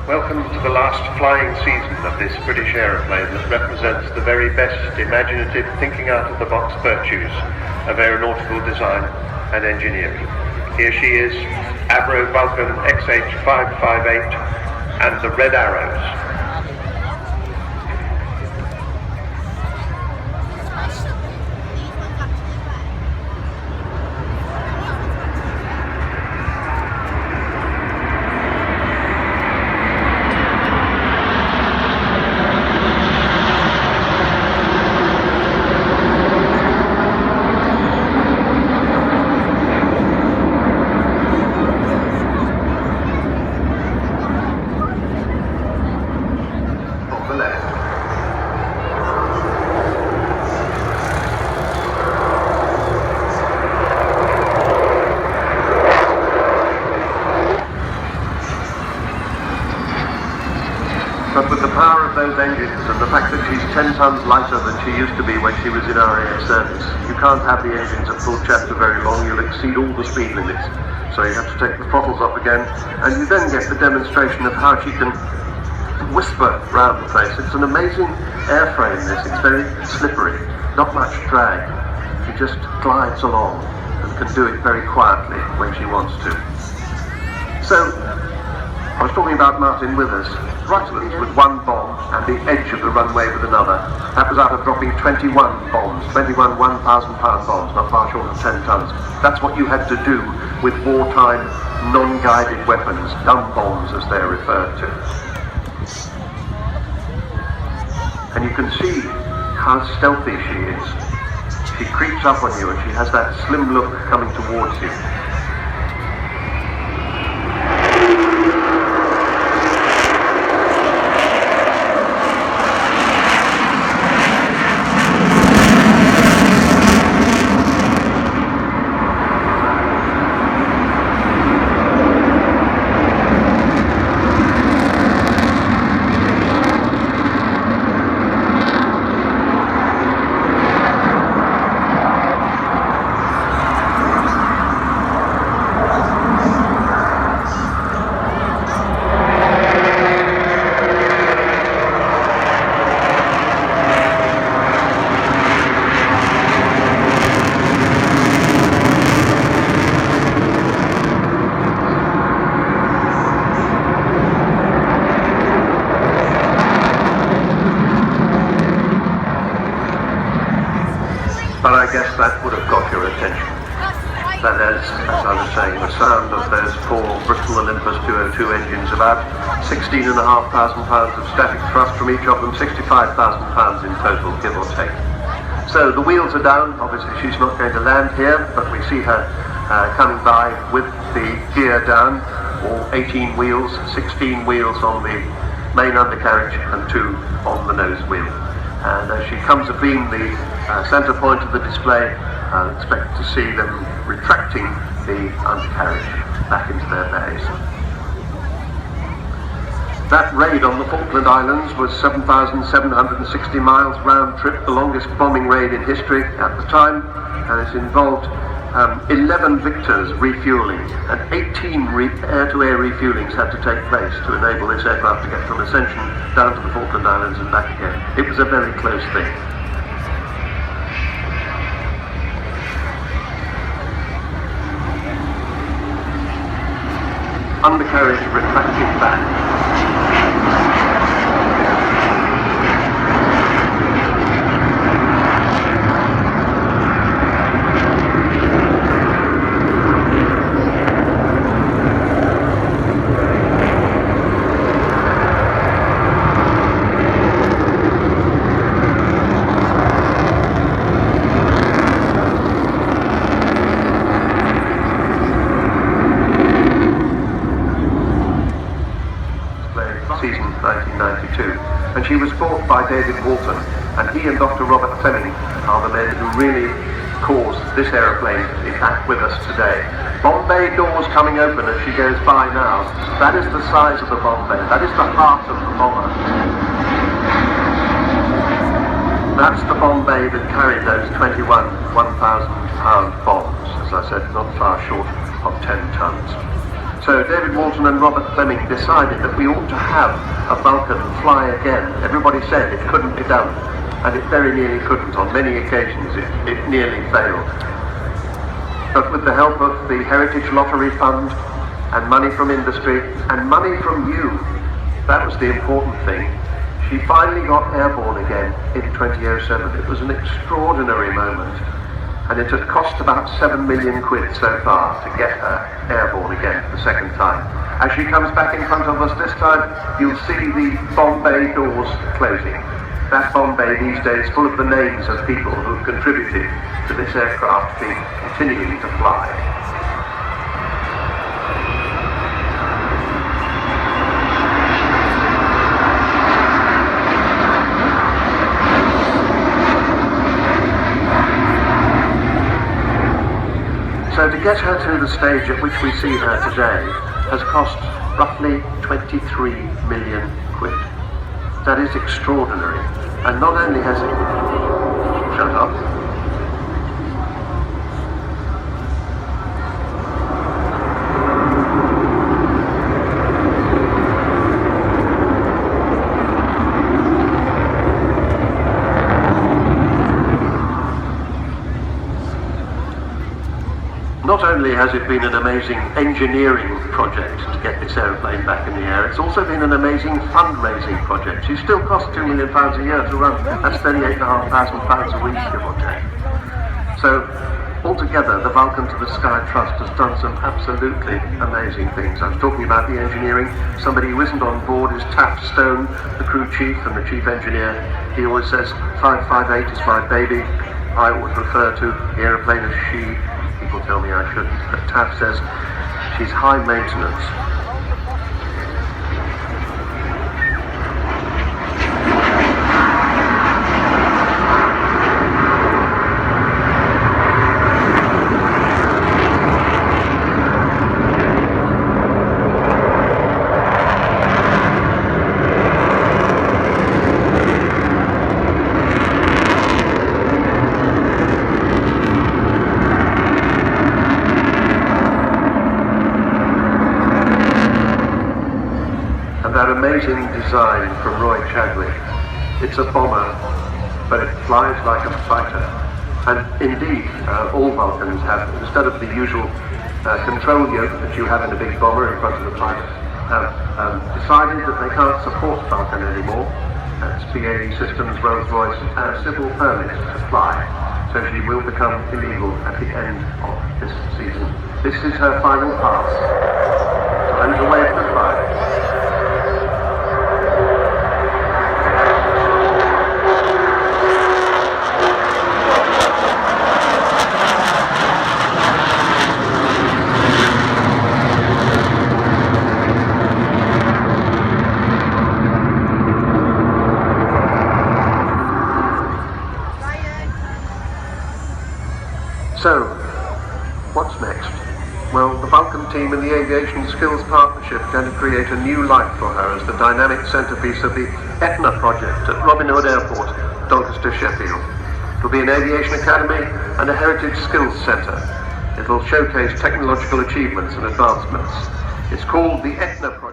Welcome to the last flying season of this British aeroplane that represents the very best imaginative thinking out of the box virtues of aeronautical design and engineering. Here she is, Avro Vulcan XH558 and the Red Arrows. But with the power of those engines and the fact that she's 10 tons lighter than she used to be when she was in RAF service, you can't have the engines at full chapter very long. You'll exceed all the speed limits. So you have to take the throttles off again, and you then get the demonstration of how she can whisper round the place. It's an amazing airframe, this. It's very slippery, not much drag. She just glides along and can do it very quietly when she wants to. So, I was talking about Martin Withers. Rutland with one bomb and the edge of the runway with another. That was out of dropping 21 bombs, 21 1,000-pound bombs, not far short of 10 tons. That's what you had to do with wartime non-guided weapons, dumb bombs as they're referred to. And you can see how stealthy she is. She creeps up on you and she has that slim look coming towards you. But I guess that would have got your attention. That is, as I was saying, the sound of those four Bristol Olympus 202 engines, about 16,500 pounds of static thrust from each of them, 65,000 pounds in total, give or take. So the wheels are down. Obviously she's not going to land here, but we see her coming by with the gear down, all 18 wheels, 16 wheels on the main undercarriage and 2 on the nose wheel. And as she comes abeam the center point of the display, I expect to see them retracting the undercarriage back into their bays. That raid on the Falkland Islands was 7,760 miles round trip, the longest bombing raid in history at the time, and it involved 11 Victors refueling, and 18 air-to-air refuelings had to take place to enable this aircraft to get from Ascension down to the Falkland Islands and back again. It was a very close thing. Undercarriage retracting back. Season 1992, and she was bought by David Walton, and he and Dr. Robert Fleming are the men who really caused this aeroplane to be back with us today. Bombay doors coming open as she goes by now. That is the size of the Bombay. That is the heart of the bomber. That's the Bombay that carried those 21 1,000-pound bombs, as I said, not far short of 10 tons. So David Walton and Robert Fleming decided that we ought to have a Vulcan fly again. Everybody said it couldn't be done, and it very nearly couldn't. On many occasions it nearly failed. But with the help of the Heritage Lottery Fund and money from industry and money from you, that was the important thing, she finally got airborne again in 2007. It was an extraordinary moment, and it had cost about 7 million quid so far to get her airborne again the second time. As she comes back in front of us this time, you'll see the Bombay doors closing. That Bombay these days full of the names of people who've contributed to this aircraft being continuing to fly. So to get her to the stage at which we see her today has cost roughly 23 million quid. That is extraordinary. And not only has it... Shut up. Not only has it been an amazing engineering project to get this aeroplane back in the air, it's also been an amazing fundraising project. She still costs £2 million a year to run. That's £38,500 a week, give or take. So, altogether, the Vulcan to the Sky Trust has done some absolutely amazing things. I was talking about the engineering. Somebody who isn't on board is Taft Stone, the crew chief and the chief engineer. He always says, 558 is my baby. I always refer to the aeroplane as she. People tell me I shouldn't, but Taff says she's high maintenance. That amazing design from Roy Chadwick. It's a bomber, but it flies like a fighter. And indeed, all Vulcans have, instead of the usual control yoke that you have in a big bomber in front of the pilot, have decided that they can't support Vulcan anymore. It's BAE Systems, Rolls-Royce, civil permit to fly. So she will become illegal at the end of this season. This is her final pass. And to wave goodbye. So, what's next? Well, the Vulcan team and the Aviation Skills Partnership are going to create a new life for her as the dynamic centrepiece of the Etna project at Robin Hood Airport, Doncaster, Sheffield. It will be an aviation academy and a heritage skills centre. It will showcase technological achievements and advancements. It's called the Etna project.